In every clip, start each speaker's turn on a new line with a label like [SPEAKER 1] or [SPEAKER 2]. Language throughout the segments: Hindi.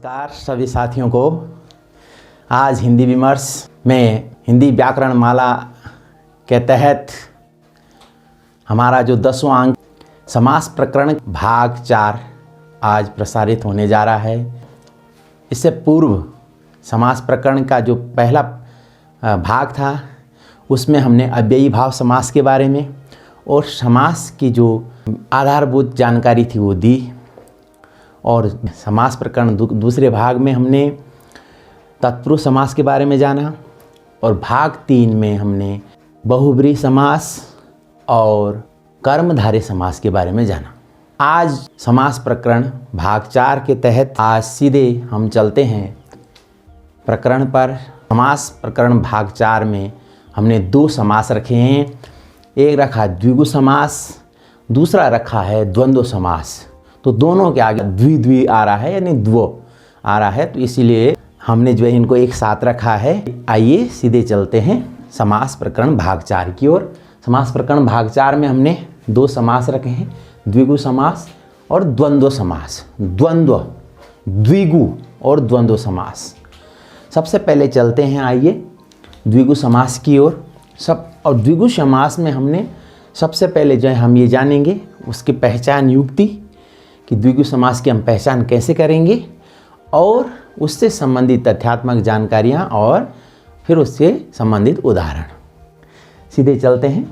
[SPEAKER 1] नमस्कार सभी साथियों को। आज हिंदी विमर्श में हिंदी व्याकरण माला के तहत हमारा जो 10वां अंक समास प्रकरण भाग 4 आज प्रसारित होने जा रहा है। इससे पूर्व समास प्रकरण का जो पहला भाग था उसमें हमने अव्ययी भाव समास के बारे में और समास की जो आधारभूत जानकारी थी वो दी, और समास प्रकरण दूसरे भाग में हमने तत्पुरुष समास के बारे में जाना, और भाग 3 में हमने बहुब्रीहि समास और कर्मधारय समास के बारे में जाना। आज समास प्रकरण भाग 4 के तहत आज सीधे हम चलते हैं प्रकरण पर। समास प्रकरण भाग 4 में हमने 2 समास रखे हैं। एक रखा द्विगु समास, दूसरा रखा है द्वंद्व समास। तो दोनों के आगे द्वि आ रहा है यानी द्वो आ रहा है, तो इसीलिए हमने जो है इनको एक साथ रखा है। आइए सीधे चलते हैं समास प्रकरण भाग 4 की ओर। समास प्रकरण भाग 4 में हमने 2 समास रखे हैं, द्विगु समास और द्वंद्व समास। द्वंद्व, द्विगु और द्वंद्व समास। सबसे पहले चलते हैं आइए द्विगु समास की ओर। और द्विगु समास में हमने सबसे पहले जो है हम ये जानेंगे उसकी पहचान युक्ति कि द्विगु समास की हम पहचान कैसे करेंगे, और उससे संबंधित तथ्यात्मक जानकारियाँ और फिर उससे संबंधित उदाहरण। सीधे चलते हैं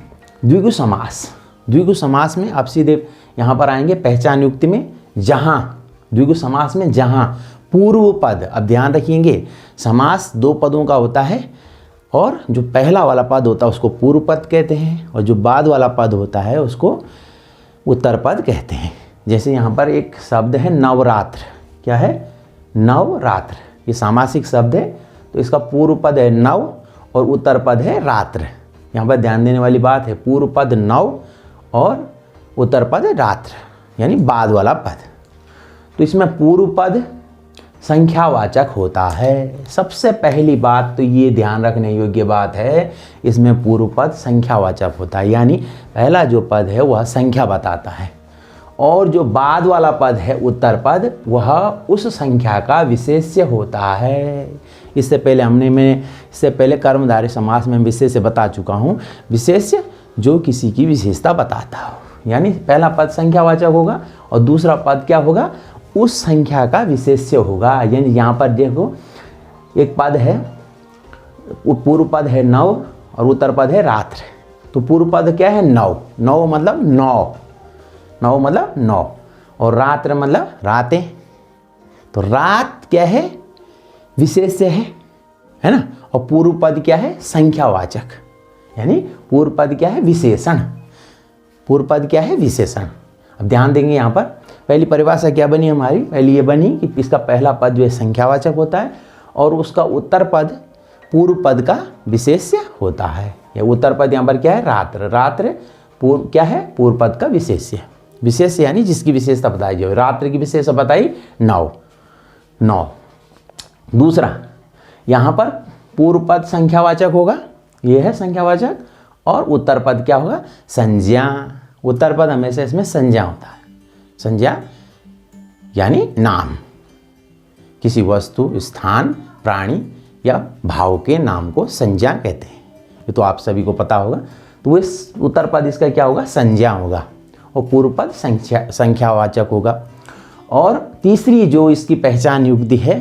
[SPEAKER 1] द्विगु समास। द्विगु समास में अब सीधे यहाँ पर आएंगे पहचान युक्ति में। जहाँ द्विगु समास में जहाँ पूर्व पद, अब ध्यान रखिएंगे समास 2 पदों का होता है, और जो पहला वाला पद होता है उसको पूर्व पद कहते हैं, और जो बाद वाला पद होता है उसको उत्तर पद कहते हैं। जैसे यहाँ पर एक शब्द है नवरात्र। क्या है? नवरात्र। ये सामासिक शब्द है, तो इसका पूर्व पद है नव और उत्तर पद है रात्र। यहाँ पर ध्यान देने वाली बात है, पूर्व पद नव और उत्तर पद रात्र यानी बाद वाला पद। तो इसमें पूर्व पद संख्यावाचक होता है। सबसे पहली बात तो ये ध्यान रखने योग्य बात है, इसमें पूर्व पद संख्यावाचक होता है, यानी पहला जो पद है वह संख्या बताता है, और जो बाद वाला पद है उत्तर पद वह उस संख्या का विशेष्य होता है। इससे पहले कर्मधारय समास में विशेष्य बता चुका हूँ। विशेष्य जो किसी की विशेषता बताता हो, यानी पहला पद संख्यावाचक होगा और दूसरा पद क्या होगा? उस संख्या का विशेष्य होगा। यानी यहाँ पर देखो एक पद है, पूर्व पद है नव और उत्तर पद है रात्र। तो पूर्व पद क्या है? नव। नव मतलब 9, नव मतलब 9, और रात्र मतलब रातें। तो रात क्या है? विशेष्य है ना। और पूर्व पद क्या है? संख्यावाचक, यानी पूर्व पद क्या है? विशेषण। पूर्व पद क्या है? विशेषण। अब ध्यान देंगे यहाँ पर पहली परिभाषा क्या बनी हमारी? पहली ये बनी कि इसका पहला पद जो है संख्यावाचक होता है और उसका उत्तर पद पूर्व पद का विशेष्य होता है। या उत्तर पद यहाँ पर क्या है? रात्र। रात्र पूर्व क्या है? पूर्व पद का विशेष्य। विशेष्य यानी जिसकी विशेषता बताई जाए। रात्र की विशेषता बताई नौ। दूसरा यहाँ पर पूर्व पद संख्यावाचक होगा, ये है संख्यावाचक, और उत्तर पद क्या होगा? संज्ञा। उत्तर पद हमेशा इसमें संज्ञा होता है। संज्ञा यानी नाम, किसी वस्तु, स्थान, प्राणी या भाव के नाम को संज्ञा कहते हैं। ये तो आप सभी को पता होगा। तो इस उत्तर पद इसका क्या होगा? संज्ञा होगा, और पूर्व पद संख्यावाचक होगा। और तीसरी जो इसकी पहचान युक्ति है,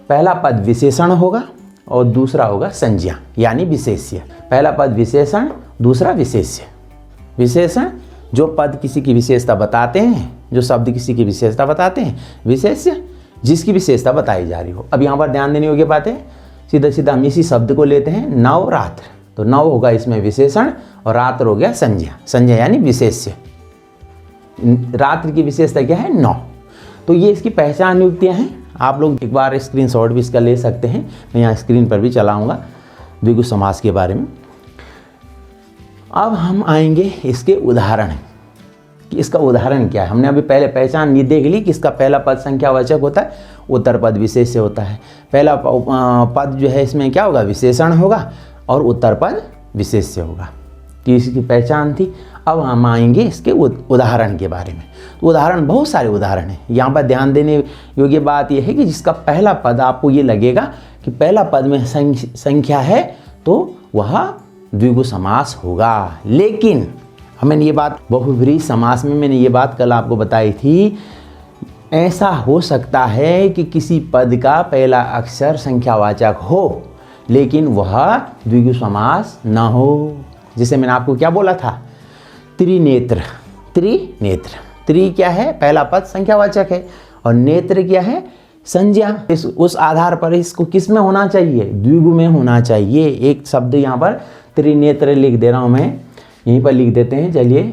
[SPEAKER 1] पहला पद विशेषण होगा और दूसरा होगा संज्ञा यानी विशेष्य। पहला पद विशेषण, दूसरा विशेष्य। विशेषण जो पद किसी की विशेषता बताते हैं, जो शब्द किसी की विशेषता बताते हैं। विशेष्य जिसकी विशेषता बताई जा रही हो। अब यहाँ पर ध्यान देने योग्य बात है, सीधा हम इसी शब्द को लेते हैं नवरात्र। तो नव होगा इसमें विशेषण और रात्र हो गया संज्ञा। संज्ञा यानी विशेष्य। रात्र की विशेषता क्या है? 9। तो ये इसकी पहचान युक्तियाँ हैं। आप लोग एक बार स्क्रीनशॉट भी इसका ले सकते हैं, मैं यहाँ स्क्रीन पर भी चलाऊँगा द्विगु समास के बारे में। अब हम आएंगे इसके उदाहरण कि इसका उदाहरण क्या है। हमने अभी पहले पहचान ये देख ली कि इसका पहला पद संख्यावाचक होता है, उत्तर पद विशेष्य होता है। पहला पद जो है इसमें क्या होगा? विशेषण होगा, और उत्तर पद विशेष्य होगा। कि इसकी पहचान थी। अब हम आएंगे इसके उदाहरण के बारे में। तो उदाहरण, बहुत सारे उदाहरण हैं। यहाँ पर ध्यान देने योग्य बात यह है कि जिसका पहला पद आपको ये लगेगा कि पहला पद में संख्या है तो वह द्विगु समास होगा। लेकिन हमें ये बात बहुव्रीहि समास में मैंने ये बात कल आपको बताई थी, ऐसा हो सकता है कि किसी पद का पहला अक्षर संख्यावाचक हो लेकिन वह द्विगु समास न हो। जैसे मैंने आपको क्या बोला था, त्रिनेत्र। त्रिनेत्र, त्रि क्या है, पहला पद संख्यावाचक है और नेत्र क्या है, संज्ञा। उस आधार पर इसको किस में होना चाहिए, द्विगु में होना चाहिए। एक शब्द यहाँ पर त्रिनेत्र लिख दे रहा हूँ मैं, यहीं पर लिख देते हैं। चलिए,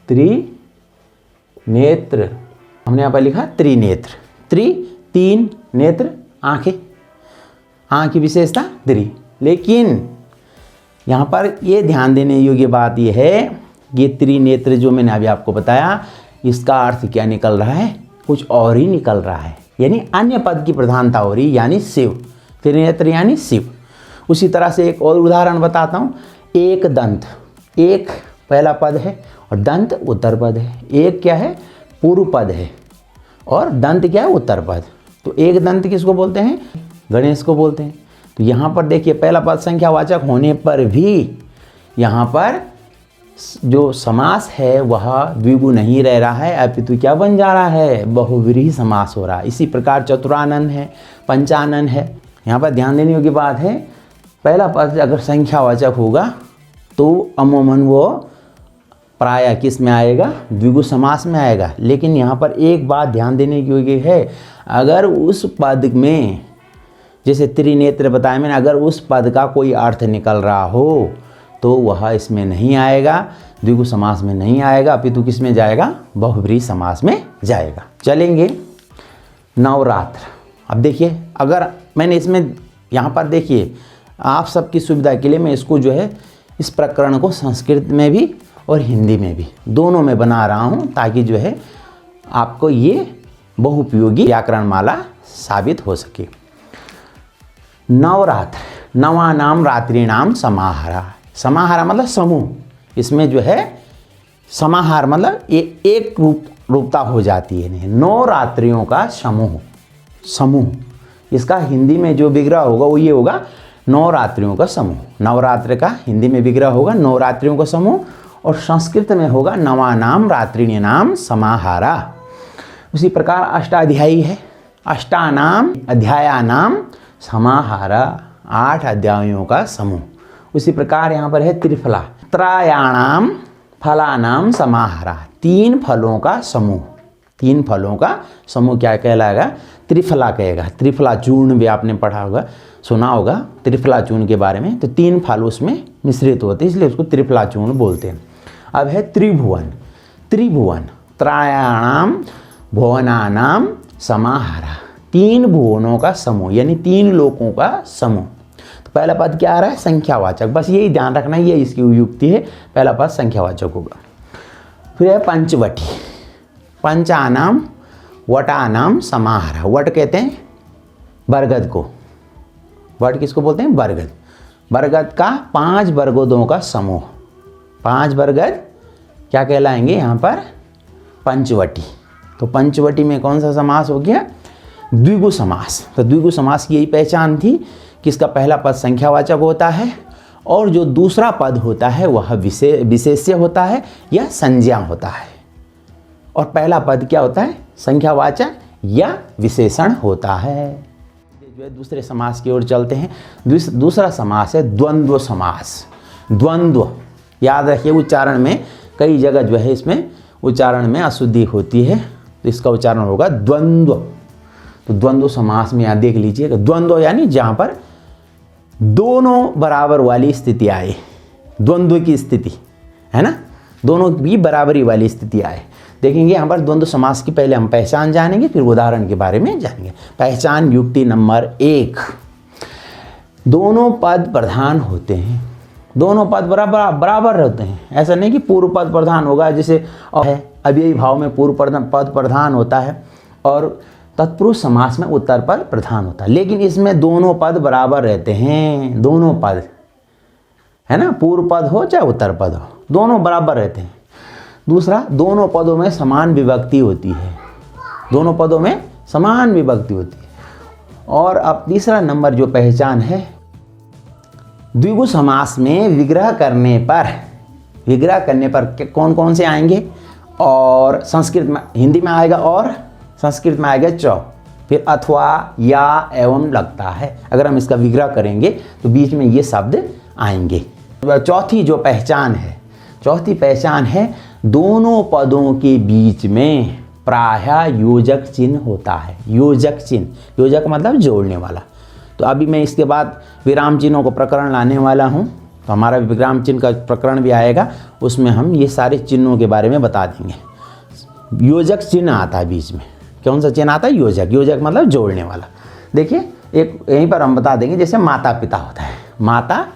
[SPEAKER 1] त्रिनेत्र, हमने यहाँ पर लिखा त्रिनेत्र। त्रि, तीन, नेत्र, आंखें, आंख की विशेषता त्रि। लेकिन यहाँ पर ये ध्यान देने योग्य बात ये है, ये त्रिनेत्र जो मैंने अभी आपको बताया, इसका अर्थ क्या निकल रहा है, कुछ और ही निकल रहा है, यानी अन्य पद की प्रधानता हो रही, यानी शिव। त्रिनेत्र यानी शिव। उसी तरह से एक और उदाहरण बताता हूँ। एक दंत, एक पहला पद है और दंत उत्तर पद है। एक क्या है, पूर्व पद है और दंत क्या है, उत्तर पद। तो एक दंत किसको बोलते हैं, गणेश को बोलते हैं। तो यहाँ पर देखिए, पहला पद संख्यावाचक होने पर भी यहाँ पर जो समास है वह द्विगु नहीं रह रहा है, अपितु क्या बन जा रहा है, बहुव्रीहि समास हो रहा है। इसी प्रकार चतुरानन है, पंचानन है। यहाँ पर ध्यान देने योग्य बात है, पहला पद अगर संख्यावाचक होगा तो अमूमन वो प्रायः किस में आएगा, द्विगु समास में आएगा। लेकिन यहाँ पर एक बात ध्यान देने योग्य है, अगर उस पद में, जैसे त्रिनेत्र बताया मैंने, अगर उस पद का कोई अर्थ निकल रहा हो तो वह इसमें नहीं आएगा, द्विगु समास में नहीं आएगा, अपितु किस में जाएगा, बहुव्रीहि समास में जाएगा। चलेंगे नवरात्र। अब देखिए, अगर मैंने इसमें यहाँ पर देखिए, आप सबकी सुविधा के लिए मैं इसको जो है, इस प्रकरण को संस्कृत में भी और हिंदी में भी दोनों में बना रहा हूँ, ताकि जो है आपको ये बहुउपयोगी व्याकरण माला साबित हो सके। नवरात्र, नवानाम रात्रिणाम समाहारा। समाहारा मतलब समूह। इसमें जो है समाहार मतलब एक रूपता हो जाती है। नौ रात्रियों का समूह, समूह। इसका हिंदी में जो विग्रह होगा वो ये होगा, नवरात्रियों का समूह। नवरात्र का हिंदी में विग्रह होगा नवरात्रियों का समूह, और संस्कृत में होगा नवानाम रात्रिणाम समाहारा। उसी प्रकार अष्टाध्यायी है, अष्टानाम अध्यायानाम समाहारा, 8 अध्यायों का समूह। उसी प्रकार यहाँ पर है त्रिफला, त्रयाणाम फलानाम समाहारा, 3 फलों का समूह। 3 फलों का समूह क्या कहलाएगा, त्रिफला कहेगा। त्रिफला चूर्ण भी आपने पढ़ा होगा, सुना होगा त्रिफला चूर्ण के बारे में। तो 3 फल उसमें मिश्रित होते हैं, इसलिए उसको त्रिफला चूर्ण बोलते हैं। अब है त्रिभुवन, त्रिभुवन, त्रयाणाम भुवनानाम समाहारा, 3 भुवनों का समूह, यानी 3 लोकों का समूह। तो पहला पद क्या आ रहा है, संख्यावाचक। बस यही ध्यान रखना, ये इसकी युक्ति है, पहला पद संख्यावाचक होगा। फिर है पंचवटी, पंचानाम वटानाम समाहारा। वट कहते हैं बरगद को, वट किसको बोलते हैं, बरगद। बरगद का 5 बरगदों का समूह, 5 बरगद क्या कहलाएंगे यहाँ पर, पंचवटी। तो पंचवटी में कौन सा समास हो गया, द्विगु समास। तो द्विगु समास की यही पहचान थी कि इसका पहला पद संख्यावाचक होता है और जो दूसरा पद होता है वह विशेष्य होता है या संज्ञा होता है, और पहला पद क्या होता है, संख्यावाचक या विशेषण होता है। जो है दूसरे समास की ओर चलते हैं। दूसरा समास है द्वंद्व समास। द्वंद्व, याद रखिए, उच्चारण में कई जगह जो है इसमें उच्चारण में अशुद्धि होती है, तो इसका उच्चारण होगा द्वंद्व। तो द्वंद्व समास में यहाँ देख लीजिएगा, द्वंद्व यानी जहाँ पर दोनों बराबर वाली स्थिति आए, द्वंद्व की स्थिति है ना, दोनों भी बराबरी वाली स्थिति आए। देखेंगे यहाँ पर द्वंद्व समास की पहले हम पहचान जानेंगे, फिर उदाहरण के बारे में जानेंगे। पहचान युक्ति नंबर 1, दोनों पद प्रधान होते हैं, दोनों पद बराबर रहते हैं। ऐसा नहीं कि पूर्व पद प्रधान होगा, जैसे है अव्ययी भाव में पूर्व पद प्रधान होता है और तत्पुरुष समास में उत्तर पद प्रधान होता है। लेकिन इसमें दोनों पद बराबर रहते हैं, दोनों पद है ना, पूर्व पद हो चाहे उत्तर पद हो, दोनों बराबर रहते हैं। दूसरा, दोनों पदों में समान विभक्ति होती है, दोनों पदों में समान विभक्ति होती है। और अब तीसरा नंबर जो पहचान है, द्विगु समास में विग्रह करने पर कौन कौन से आएंगे, और संस्कृत में, हिंदी में आएगा और संस्कृत में आएगा च, फिर अथवा, या, एवं लगता है। अगर हम इसका विग्रह करेंगे तो बीच में ये शब्द आएंगे। चौथी पहचान है, दोनों पदों के बीच में प्रायः योजक चिन्ह होता है। योजक मतलब जोड़ने वाला। तो अभी मैं इसके बाद विराम चिन्हों को प्रकरण लाने वाला हूँ, तो हमारा विराम चिन्ह का प्रकरण भी आएगा, उसमें हम ये सारे चिन्हों के बारे में बता देंगे। योजक चिन्ह आता है बीच में, कौन सा चिन्ह आता है? योजक मतलब जोड़ने वाला। देखिए एक यहीं पर हम बता देंगे, जैसे माता पिता होता है, माता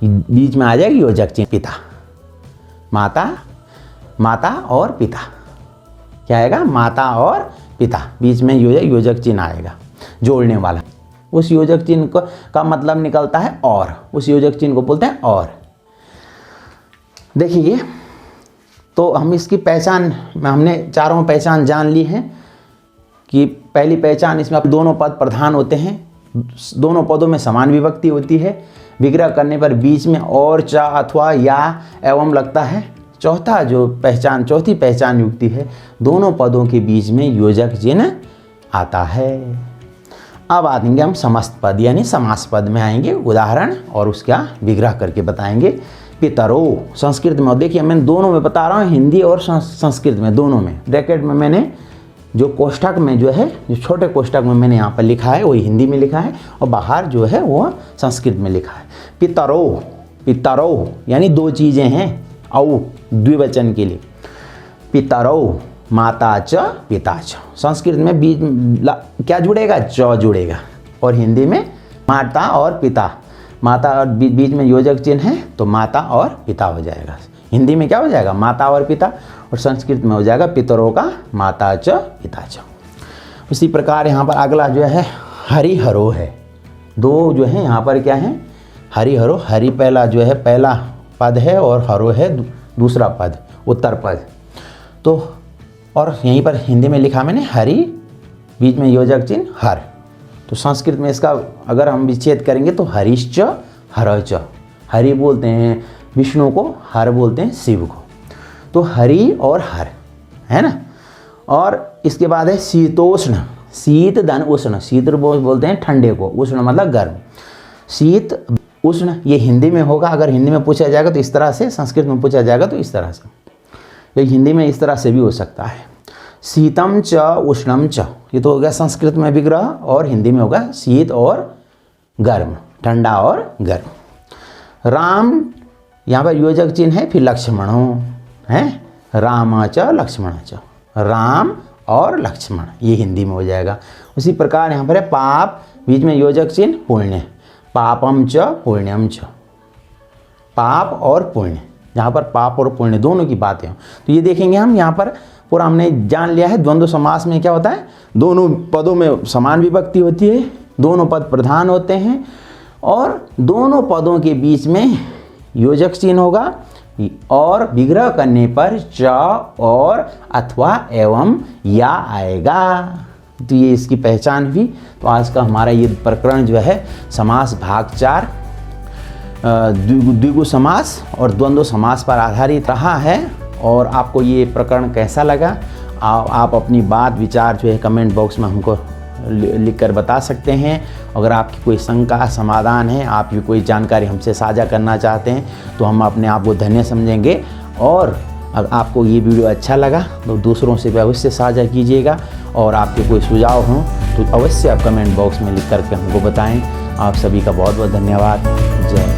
[SPEAKER 1] बीच में आ जाएगा योजक चिन्ह, पिता, माता और पिता, क्या आएगा? माता और पिता, बीच में योजक चिन्ह आएगा, जोड़ने वाला। उस योजक चिन्ह का मतलब निकलता है और, उस योजक चिन्ह को बोलते हैं और। देखिए, तो हम इसकी पहचान, हमने चारों पहचान जान ली है कि पहली पहचान, इसमें दोनों पद प्रधान होते हैं, दोनों पदों में समान विभक्ति होती है, विग्रह करने पर बीच में और, च, अथवा, या, एवं लगता है। चौथी पहचान युक्ति है, दोनों पदों के बीच में योजक चिन्ह आता है। अब आएंगे हम समस्त पद यानी समास पद में आएंगे, उदाहरण और उसका विग्रह करके बताएंगे। पितरो संस्कृत में, देखिए मैं दोनों में बता रहा हूँ, हिंदी और संस्कृत में, दोनों में। ब्रैकेट में मैंने जो कोष्ठक में जो है, जो छोटे कोष्ठक में मैंने यहाँ पर लिखा है वही हिंदी में लिखा है, और बाहर जो है वो संस्कृत में लिखा है। पितरो यानी दो चीज़ें हैं, औ द्विवचन के लिए। पितरो माता च पिता च, संस्कृत में बीच क्या जुड़ेगा? च जुड़ेगा, और हिंदी में माता और पिता, माता और बीच में योजक चिन्ह है तो माता और पिता हो जाएगा। हिंदी में क्या हो जाएगा? माता और पिता, और संस्कृत में हो जाएगा पितरों का माता च पिता च। उसी प्रकार यहाँ पर अगला जो है हरिहरो है, दो जो है यहाँ पर क्या है? हरिहरो, हरि पहला जो है पहला पद है और हरो है दूसरा पद, उत्तर पद। तो और यहीं पर हिंदी में लिखा मैंने हरि, बीच में योजक चिन्ह हर। तो संस्कृत में इसका अगर हम विच्छेद करेंगे तो हरिश्च हरच, हरि बोलते हैं विष्णु को, हर बोलते हैं शिव को। तो हरि और हर है ना। और इसके बाद है शीतोष्ण, शीत धन उष्ण, शीत बोलते हैं ठंडे को, उष्ण मतलब गर्म। शीत उष्ण ये हिंदी में होगा, अगर हिंदी में पूछा जाएगा तो इस तरह से, संस्कृत में पूछा जाएगा तो इस तरह से, ये हिंदी में इस तरह से भी हो सकता है। शीतम च उष्णम च, ये तो हो गया संस्कृत में विग्रह, और हिंदी में होगा शीत और गर्म, ठंडा और गर्म। राम यहाँ पर योजक चिन्ह है, फिर लक्ष्मणों है, राम च लक्ष्मण च, राम और लक्ष्मण, ये हिंदी में हो जाएगा। उसी प्रकार यहाँ पर है पाप, बीच में योजक चिन्ह पुण्य, पापम च पुण्यम च, पाप और पुण्य, यहाँ पर पाप और पुण्य दोनों की बातें हो। तो ये देखेंगे हम, यहाँ पर पूरा हमने जान लिया है द्वंद्व समास में क्या होता है, दोनों पदों में समान विभक्ति होती है, दोनों पद प्रधान होते हैं, और दोनों पदों के बीच में योजक चिन्ह होगा, और विग्रह करने पर च और अथवा एवं या आएगा। तो ये इसकी पहचान हुई। तो आज का हमारा ये प्रकरण जो है समास भाग 4 द्विगु समास और द्वंद्व समास पर आधारित रहा है। और आपको ये प्रकरण कैसा लगा, आप अपनी बात विचार जो है कमेंट बॉक्स में हमको लिखकर बता सकते हैं। अगर आपकी कोई शंका समाधान है, आप ये कोई जानकारी हमसे साझा करना चाहते हैं तो हम अपने आप को धन्य समझेंगे। और अगर आपको ये वीडियो अच्छा लगा तो दूसरों से भी अवश्य साझा कीजिएगा, और आपके कोई सुझाव हों तो अवश्य आप कमेंट बॉक्स में लिख करके हमको बताएं। आप सभी का बहुत बहुत धन्यवाद। जय